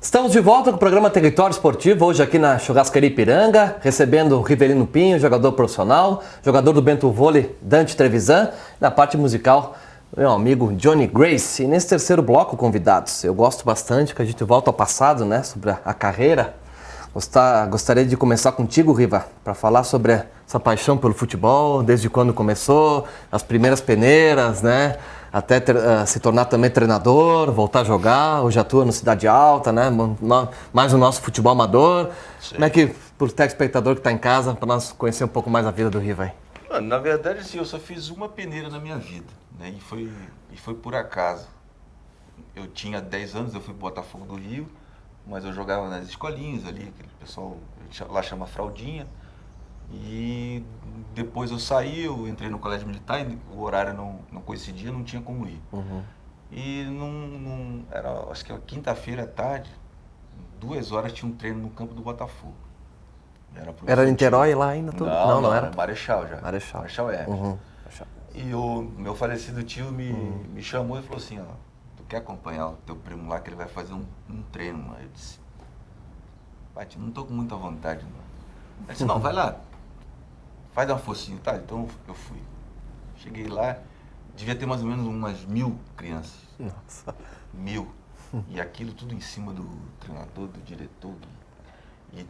Estamos de volta com o programa Território Esportivo, hoje aqui na Churrascaria Ipiranga, recebendo o Rivelino Pinho, jogador profissional, jogador do Bento Vôlei, Dante Trevisan, na parte musical, meu amigo Johnny Grace. E nesse terceiro bloco, convidados, eu gosto bastante que a gente volta ao passado, né, sobre a carreira. Gostaria de começar contigo, Riva, para falar sobre essa paixão pelo futebol, desde quando começou, as primeiras peneiras, né? Até se tornar também treinador, voltar a jogar, hoje atua no Cidade Alta, né? Mais o nosso futebol amador. Sim. Como é que, para o telespectador que está em casa, para nós conhecer um pouco mais a vida do Riva aí? Mano, na verdade, assim, eu só fiz uma peneira na minha vida, né? E foi por acaso. Eu tinha 10 anos, eu fui pro Botafogo do Rio, mas eu jogava nas escolinhas ali, aquele pessoal lá chama fraldinha. E depois eu saí, eu entrei no colégio militar e o horário não coincidia, não tinha como ir. Uhum. E era, acho que era quinta-feira à tarde, 2 horas tinha um treino no campo do Botafogo. Era Niterói lá ainda? Não era Marechal já. Marechal Hermes. Uhum. E o meu falecido tio me chamou e falou assim, ó, tu quer acompanhar o teu primo lá que ele vai fazer um treino, mano? Eu disse, Pati, não tô com muita vontade, não. Ele disse, não, vai lá. Faz uma forcinha, tá? Então eu fui. Cheguei lá, devia ter mais ou menos umas 1000 crianças. Nossa. 1000. E aquilo tudo em cima do treinador, do diretor. E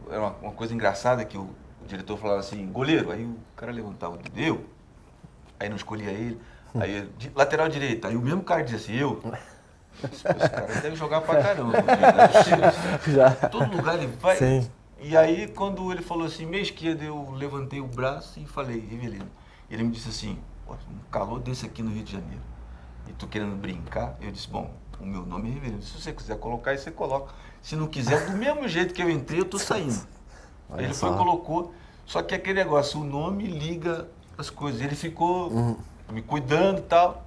era uma coisa engraçada que o diretor falava assim, goleiro. Aí o cara levantava o dedo, eu. Aí não escolhia ele. Aí lateral direito. Aí o mesmo cara dizia assim, eu. Esse cara deve jogar pra caramba. Todo lugar ele vai. Sim. E aí, quando ele falou assim, meia esquerda, eu levantei o braço e falei, Rivelino. Ele me disse assim, um calor desse aqui no Rio de Janeiro, e tu querendo brincar? Eu disse, bom, o meu nome é Rivelino, se você quiser colocar aí, você coloca. Se não quiser, do mesmo jeito que eu entrei, eu tô saindo. Aí ele foi e colocou, só que aquele negócio, o nome liga as coisas. Ele ficou me cuidando e tal.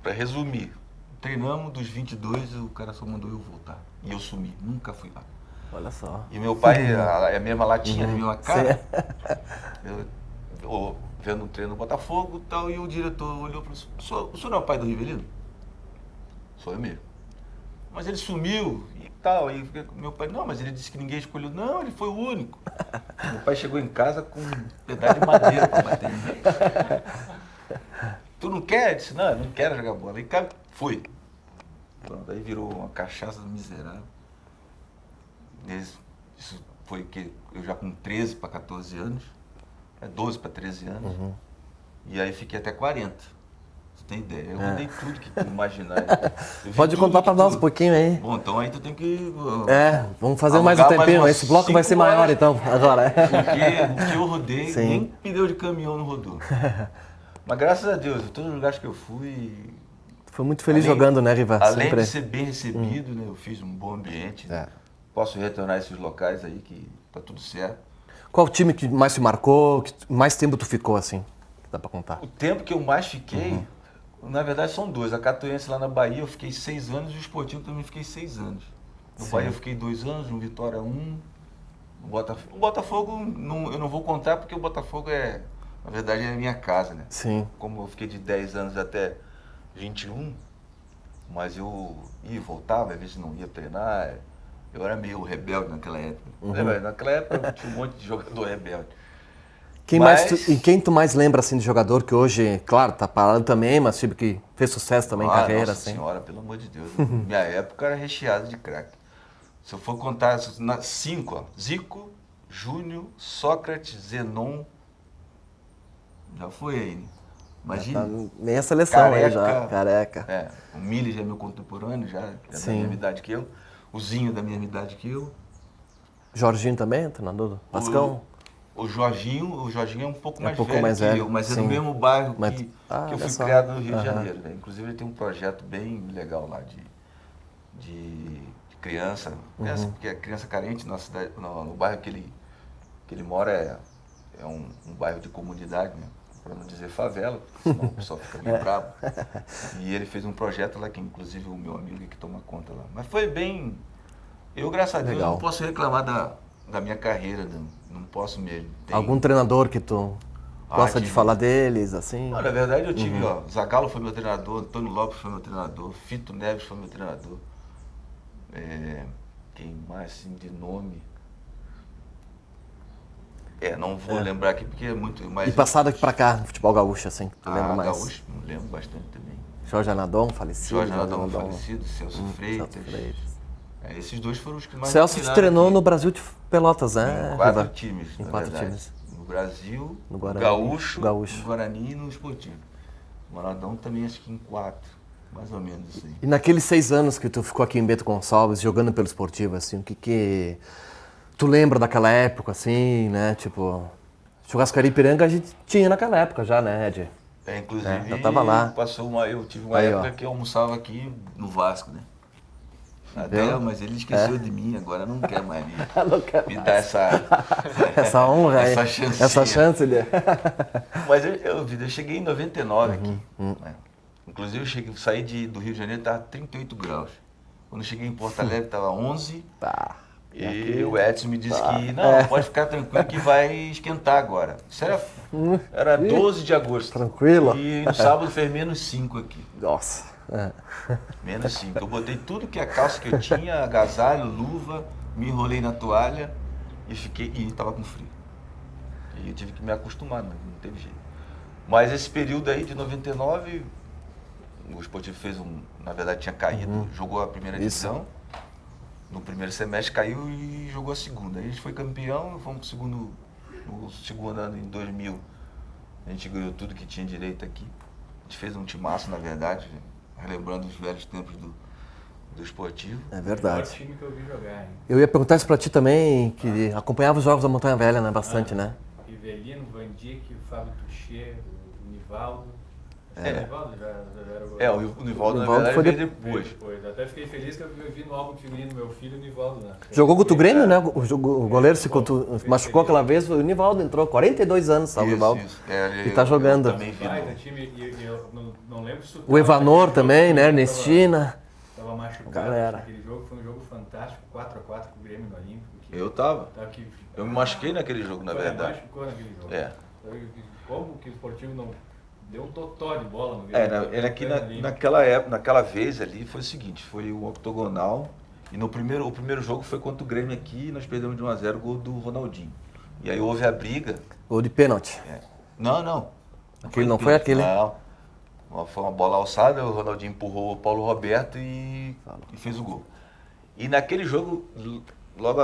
Pra resumir, treinamos dos 22, o cara só mandou eu voltar. E eu sumi, nunca fui lá. Olha só. E meu pai, a mesma latinha, a mesma cara, eu vendo um treino no Botafogo e tal, e o diretor olhou para o senhor não é o pai do Rivelino? Sou eu mesmo. Mas ele sumiu e tal, e meu pai, não, mas ele disse que ninguém escolheu. Não, ele foi o único. Meu pai chegou em casa com um pedaço de madeira para bater em mim. Tu não quer? Eu disse, não, eu não quero jogar bola. E cara, fui. Pronto, aí virou uma cachaça miserável. Isso foi que eu já com 13 para 14 anos, 12 para 13 anos, e aí fiquei até 40. Você tem ideia? Eu rodei tudo que tu imaginar. Pode contar para nós um pouquinho aí. Bom, então aí tu tem que... vamos fazer mais um tempinho. Esse bloco vai ser maior então, agora. Porque o que eu rodei, nem pneu de caminhão não rodou. Mas graças a Deus, em todos os lugares que eu fui... Foi muito feliz jogando, né, Riva? Além de ser bem recebido, né, eu fiz um bom ambiente. Posso retornar a esses locais aí que tá tudo certo. Qual o time que mais te marcou, que mais tempo tu ficou assim? Dá pra contar? O tempo que eu mais fiquei, na verdade são 2. A Catuense lá na Bahia eu fiquei 6 anos e o Esportivo também fiquei 6 anos. No Bahia eu fiquei 2 anos, no Vitória 1. O Botafogo eu não vou contar porque o Botafogo na verdade é a minha casa, né? Sim. Como eu fiquei de 10 anos até 21, mas eu ia e voltava, às vezes não ia treinar. Eu era meio rebelde naquela época. Naquela época tinha um monte de jogador rebelde. Quem tu mais lembra assim de jogador que hoje, claro, tá parado também, mas tipo que fez sucesso também em carreira? Nossa assim. Senhora, pelo amor de Deus. Minha época era recheada de craque. Se eu for contar 5, ó, Zico, Júnior, Sócrates, Zenon, já foi aí, né? Imagina. Tá meia seleção Careca, aí já, Careca. O Mili já é meu contemporâneo, já é da mesma idade que eu. O Zinho da mesma idade que eu. Jorginho também, treinador do Vascão? O Jorginho é um pouco mais velho que eu, mas é no mesmo bairro que eu fui criado no Rio de Janeiro. Né? Inclusive ele tem um projeto bem legal lá de criança, porque é criança carente na cidade, no bairro que ele mora é um bairro de comunidade, né? Para não dizer favela, senão o pessoal fica meio bravo. E ele fez um projeto lá, que inclusive o meu amigo que toma conta lá. Mas foi bem... Eu, graças a Deus, não posso reclamar da minha carreira, não posso mesmo. Algum treinador que tu gosta de falar deles, assim? Não, na verdade eu tive, Zagallo foi meu treinador, Antônio Lopes foi meu treinador, Fito Neves foi meu treinador. Quem mais, assim, de nome? Não vou lembrar aqui porque é muito... E passado aqui pra cá, no futebol gaúcho, assim, tu lembra mais? Gaúcho, lembro bastante também. Jorge Anadon, falecido. Jorge Anadon, falecido, Celso Freitas. Esses dois foram os que mais... Celso te treinou aqui no Brasil de Pelotas, né? Em 4 times, em 4 times. No Brasil, no Guarani, Gaúcho, no Guarani e no Esportivo. O Anadon também acho que em 4, mais ou menos assim. E naqueles 6 anos que tu ficou aqui em Bento Gonçalves, jogando pelo Esportivo, assim, o que tu lembra daquela época, assim, né? Tipo, Churrascaria Ipiranga a gente tinha naquela época já, né, Ed? Inclusive, eu tava lá. Eu tive uma época que eu almoçava aqui no Vasco, né? Mas ele esqueceu de mim, agora não quer mais me dar essa honra, essa chance. Mas eu cheguei em 99 aqui. Né? Inclusive, eu saí do Rio de Janeiro, estava 38 graus. Quando eu cheguei em Porto Alegre, estava 11. E o Edson me disse que, pode ficar tranquilo que vai esquentar agora. Isso era 12 de agosto. Tranquilo. E no sábado fez menos 5 aqui. Nossa. Menos 5. Eu botei tudo que a calça que eu tinha, agasalho, luva, me enrolei na toalha e estava com frio. E eu tive que me acostumar, não teve jeito. Mas esse período aí de 99, o Esportivo na verdade tinha caído, jogou a primeira divisão. No primeiro semestre caiu e jogou a segunda. Aí a gente foi campeão, fomos no segundo ano, em 2000. A gente ganhou tudo que tinha direito aqui. A gente fez um timaço, na verdade, relembrando os velhos tempos do Esportivo. É verdade. É o time que eu vi jogar, hein? Eu ia perguntar isso pra ti também, que acompanhava os jogos da Montanha Velha, né? Bastante, né? Rivelino, Van Dijk, o Fábio Tuchê, o Nivaldo. O Nivaldo, na verdade, foi veio depois. Até fiquei feliz que eu vi no álbum de figurinha do meu filho o Nivaldo, né? Jogou contra o Grêmio, né? O goleiro se machucou aquela vez, o Nivaldo entrou, 42 anos, sabe o Nivaldo? E tá jogando. Não lembro se o Evanor também, né? Ernestina. Tava machucado. Galera. Aquele jogo foi um jogo fantástico, 4x4 com o Grêmio no Olímpico. Eu tava. Eu me machuquei naquele jogo, na verdade. Machucou naquele jogo. Como que o Esportivo não... Deu um totó de bola no Grêmio. Naquela vez ali foi o seguinte, foi o octogonal e o primeiro jogo foi contra o Grêmio aqui e nós perdemos de 1-0 o gol do Ronaldinho. E aí houve a briga. Gol de pênalti. Não. Aquele não foi aquele? Não. Foi uma bola alçada, o Ronaldinho empurrou o Paulo Roberto e fez o gol. E naquele jogo, logo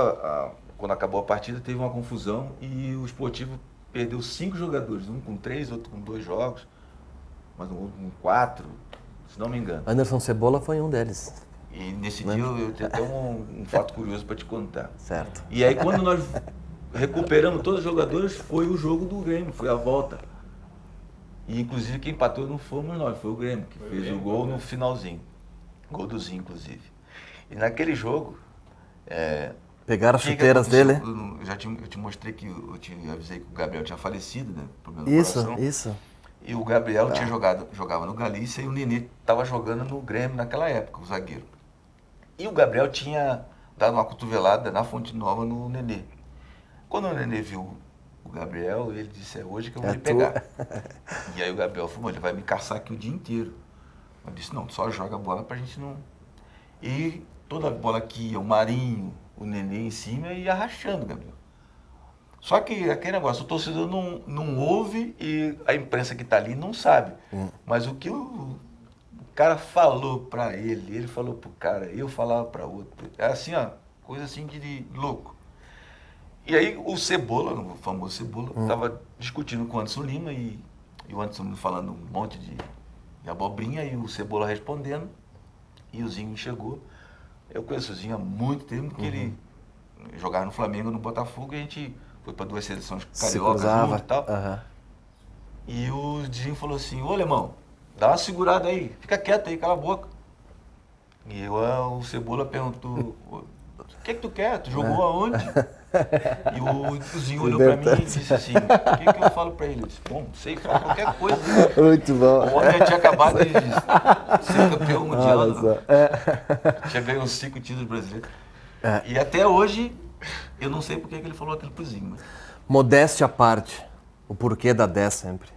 quando acabou a partida, teve uma confusão e o Esportivo perdeu 5 jogadores, um com 3, outro com 2 jogos. Mas um 4, se não me engano. Anderson Cebola foi um deles. E nesse dia eu tenho até um fato curioso para te contar. Certo. E aí quando nós recuperamos todos os jogadores, foi o jogo do Grêmio, foi a volta. E inclusive quem empatou não fomos nós, foi o Grêmio, que fez o gol no finalzinho. Gol do Zinho, inclusive. E naquele jogo... Pegaram as chuteiras dele? Eu te mostrei que eu te avisei que o Gabriel tinha falecido, né? Problema do coração. Isso. E o Gabriel jogava no Galícia e o Nenê estava jogando no Grêmio naquela época, o zagueiro. E o Gabriel tinha dado uma cotovelada na Fonte Nova no Nenê. Quando o Nenê viu o Gabriel, ele disse, é hoje que eu vou lhe pegar. E aí o Gabriel falou, ele vai me caçar aqui o dia inteiro. Eu disse, não, só joga a bola pra gente não... E toda a bola que ia, o Marinho, o Nenê em cima, ia rachando o Gabriel. Só que aquele negócio, o torcedor não ouve e a imprensa que está ali não sabe. Mas o que o cara falou para ele falou pro cara, eu falava para outro. É assim, ó, coisa assim de louco. E aí o Cebola, o famoso Cebola, estava discutindo com o Anderson Lima e o Anderson falando um monte de abobrinha e o Cebola respondendo. E o Zinho chegou. Eu conheço o Zinho há muito tempo, porque ele jogava no Flamengo, no Botafogo, e a gente... Foi para 2 seleções cariocas junto e tal. E o Zinho falou assim, ô alemão, dá uma segurada aí, fica quieto aí, cala a boca. E o Cebola perguntou, o que tu quer? Tu jogou aonde? E o Zinho olhou para mim e disse assim, o que eu falo para ele? Eu disse, bom, sei, fala qualquer coisa. Muito bom. O homem tinha acabado de ser campeão mundial. Tinha ganho uns 5 títulos brasileiros. E até hoje... Eu não sei porque que ele falou aquilo pro Zinho. Mas... Modéstia à parte, o porquê da 10 sempre.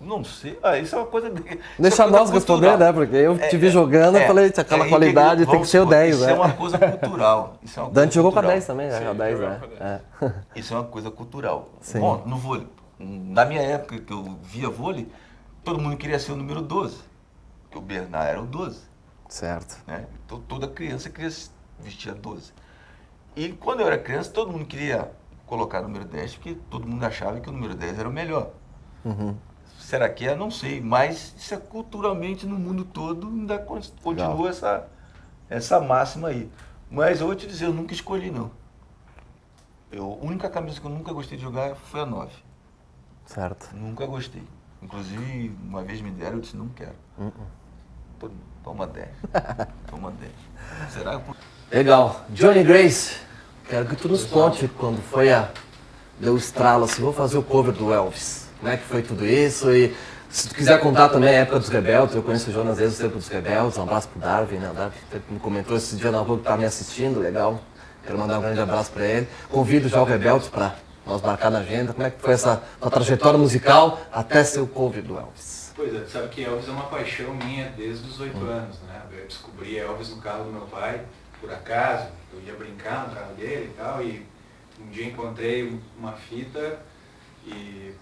Não sei. Isso é uma coisa... Deixa nós responder, né? Porque eu te vi jogando e falei, aquela qualidade tem que ser o 10, isso né? Isso é uma coisa cultural. Dante jogou com a 10 também, né? A 10, né? Isso é uma coisa cultural. Sim. Bom, no vôlei, na minha época que eu via vôlei, todo mundo queria ser o número 12. Porque o Bernard era o 12. Certo. Né? Então, toda criança queria vestir a 12. E quando eu era criança, todo mundo queria colocar o número 10, porque todo mundo achava que o número 10 era o melhor. Será que é? Não sei, mas isso é culturalmente no mundo todo, ainda continua essa máxima aí. Mas eu vou te dizer, eu nunca escolhi, não. A única camisa que eu nunca gostei de jogar foi a 9. Certo. Nunca gostei. Inclusive, uma vez me deram, eu disse, não quero. Toma 10. Toma 10. Será que... Legal. Johnny Grace, quero que tu nos conte quando foi deu o estralo assim, vou fazer o cover do Elvis. Como é que foi tudo isso? E se tu quiser contar também a época dos Rebeldes, eu conheço o Jonas desde o tempo dos Rebeldes, um abraço pro Darwin, né? O Darwin me comentou esse dia na rua que tá me assistindo, legal. Quero mandar um grande abraço para ele. Convido já o Rebeldes para nós marcar na agenda. Como é que foi essa trajetória musical até ser o cover do Elvis? Pois é, sabe que Elvis é uma paixão minha desde os 8 anos, né? Eu descobri Elvis no carro do meu pai, por acaso. Eu ia brincar no carro dele e tal, e um dia encontrei uma fita e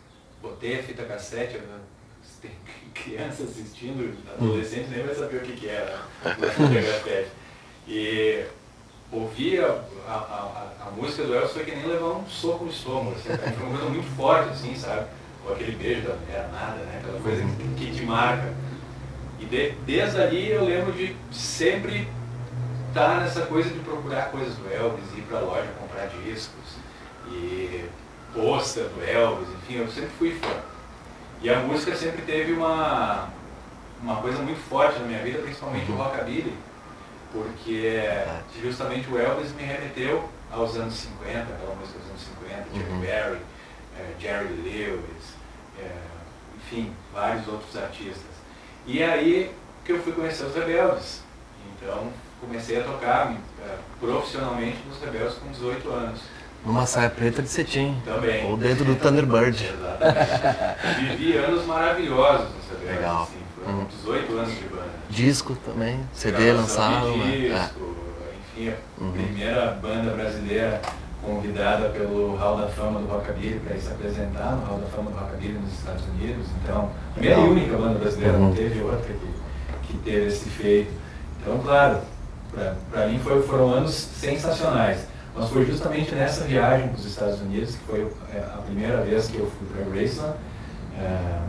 botei a fita cassete. Tem criança assistindo, adolescente nem vai saber o que era a fita cassete. E ouvir a música do Elvis foi que nem levar um soco no estômago, assim, foi uma coisa muito forte, assim, sabe? Ou aquele beijo da mulher amada, né? Aquela coisa que te marca. E desde ali eu lembro de sempre estar nessa coisa de procurar coisas do Elvis, ir pra loja comprar discos, e pôster do Elvis, enfim, eu sempre fui fã. E a música sempre teve uma coisa muito forte na minha vida, principalmente o rockabilly, porque justamente o Elvis me remeteu aos anos 50, aquela música dos anos 50, Chuck Berry, Jerry Lewis, enfim, vários outros artistas. E aí que eu fui conhecer os Rebeldes. Então comecei a tocar profissionalmente nos Rebeldes com 18 anos. Numa saia preta de cetim. Também. Ou dentro do Thunderbird. Exatamente. Vivi anos maravilhosos nos Rebeldes. Legal. Assim, foram 18 anos de banda. Disco também, CD lançado. Disco, enfim, a primeira banda brasileira convidada pelo Hall da Fama do Rockabilly para se apresentar no Hall da Fama do Rockabilly nos Estados Unidos. Então, primeira e única banda brasileira, não teve outra que teve esse feito. Então, claro, para mim foram anos sensacionais. Mas foi justamente nessa viagem para os Estados Unidos, que foi a primeira vez que eu fui para Graceland,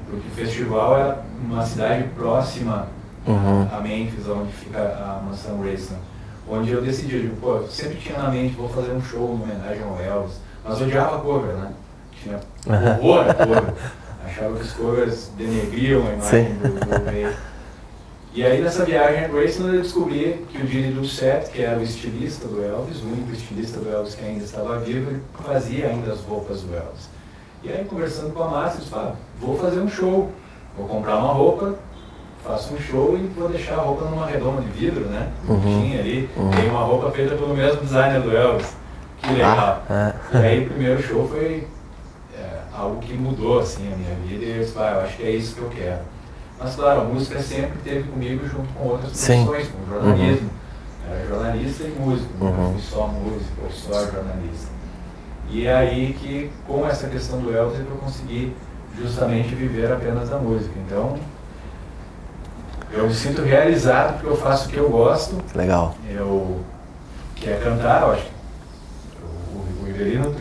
porque o festival era uma cidade próxima a Memphis, onde fica a mansão Graceland, onde eu decidi, eu sempre tinha na mente, vou fazer um show em homenagem ao Elvis, mas eu odiava cover, né? Tinha horror a cover, achava que os covers denegriam a imagem do rei. E aí nessa viagem a Graceland eu descobri que o Gene Doucette, que era o estilista do Elvis, o único estilista do Elvis que ainda estava vivo, ele fazia ainda as roupas do Elvis. E aí conversando com a Márcia, eu disse, vou fazer um show, vou comprar uma roupa, faço um show e vou deixar a roupa numa redoma de vidro, né? Tinha ali, tem uma roupa feita pelo mesmo designer do Elvis. Que legal. E aí o primeiro show foi algo que mudou assim a minha vida e eu disse, eu acho que é isso que eu quero. Mas claro, a música sempre esteve comigo junto com outras profissões, com jornalismo. Era jornalista e músico, não fui só músico ou só jornalista. E é aí que, com essa questão do Elvis, eu consegui justamente viver apenas da música. Então, eu me sinto realizado porque eu faço o que eu gosto. Legal. Eu quero cantar, eu acho que o Riverino,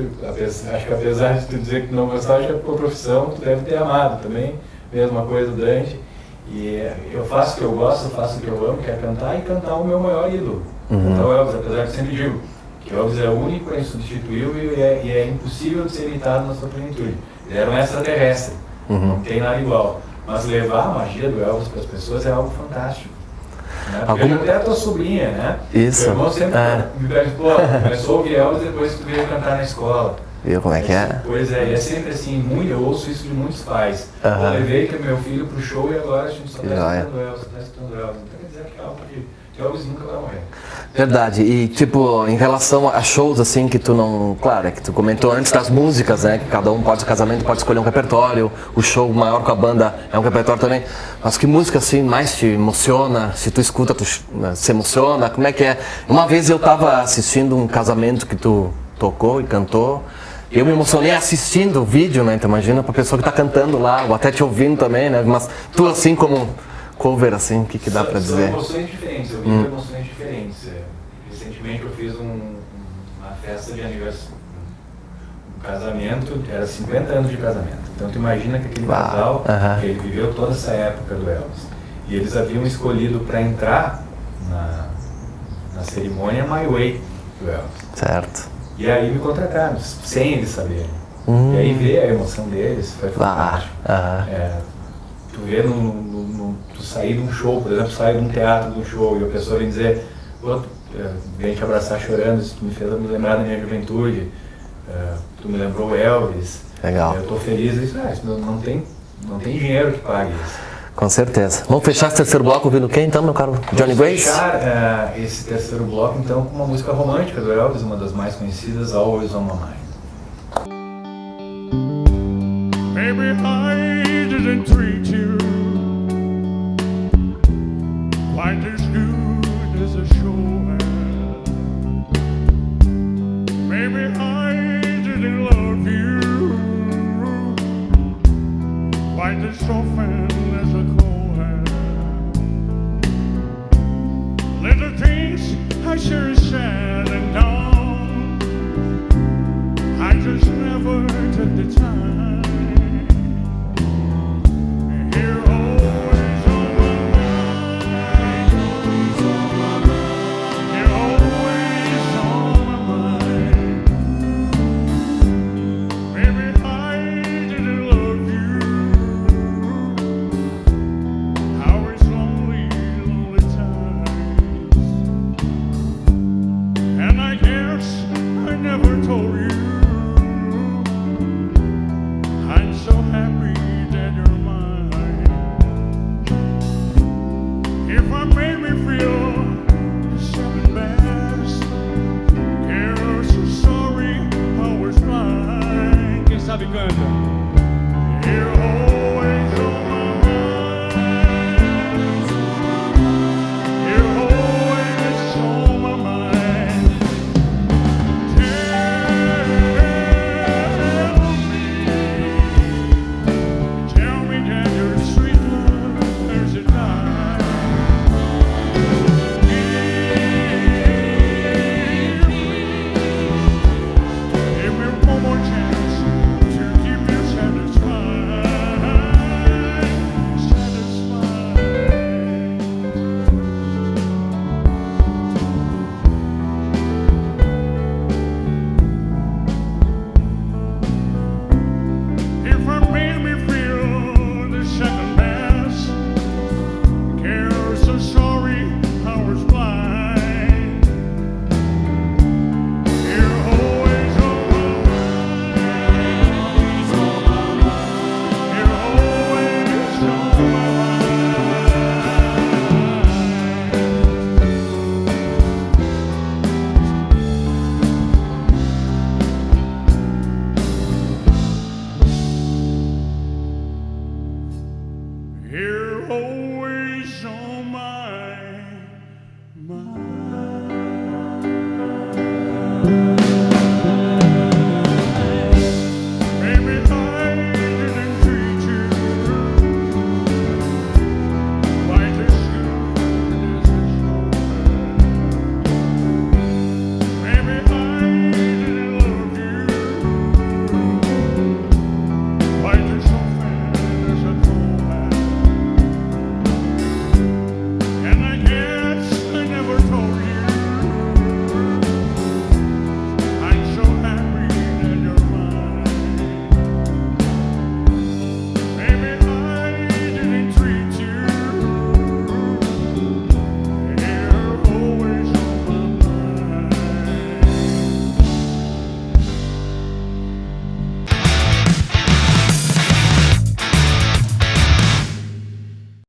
acho que apesar de tu dizer que não gostava, acho que a tua profissão tu deve ter amado também. Mesma coisa do Dante. E eu faço o que eu gosto, eu faço o que eu amo, que é cantar e cantar o meu maior ídolo. Cantar o Elvis, apesar de sempre digo que o Elvis é único, é insubstituível e é impossível de ser imitado na sua plenitude. Ele era um extraterrestre, não tem nada igual. Mas levar a magia do Elvis para as pessoas é algo fantástico. Né? Veja até a tua sobrinha, né? Isso. Meu irmão sempre me perguntou, começou a ouvir Elvis depois que tu veio cantar na escola. Viu como é que é? Pois é, e é sempre assim, eu ouço isso de muitos pais. Eu levei meu filho pro show e agora a gente só está escutando Elvis, Então quer dizer que é algo de Elvis nunca vai morrer. Verdade. E tipo, em relação a shows assim que tu não... Claro, é que tu comentou antes das músicas, né? Que cada um pode, o casamento pode escolher um repertório, o show maior com a banda é um repertório também. Mas que música assim mais te emociona? Se tu escuta, tu se emociona? Como é que é? Uma vez eu tava assistindo um casamento que tu tocou e cantou. Eu me emocionei assistindo o vídeo, né? Então imagina pra pessoa que tá cantando lá, ou até te ouvindo também, né? Mas tu assim como cover, assim, o que dá pra dizer? São emoções diferentes, eu vivo emoções diferentes. Recentemente eu fiz uma festa de aniversário, um casamento, era 50 anos de casamento. Então tu imagina que aquele casal, ele viveu toda essa época do Elvis. E eles haviam escolhido para entrar na cerimônia My Way do Elvis. Certo. E aí me contrataram, sem eles saberem. E aí ver a emoção deles foi fantástico. Tu vê tu sair de um show, por exemplo, sair de um teatro, de um show, e a pessoa vem dizer, vem te abraçar chorando, isso me fez me lembrar da minha juventude, tu me lembrou o Elvis. Legal. Eu tô feliz, isso não tem dinheiro que pague isso. Com certeza. Vamos fechar esse terceiro bloco ouvindo quem então, meu caro Johnny Grace? Vamos fechar esse terceiro bloco então com uma música romântica do Elvis, uma das mais conhecidas, Always on My Mind. Maybe I didn't treat you quite as good as I should have. Maybe I didn't love you quite as often as I could have. Little things I should have said and done, I just never took the time. You're always on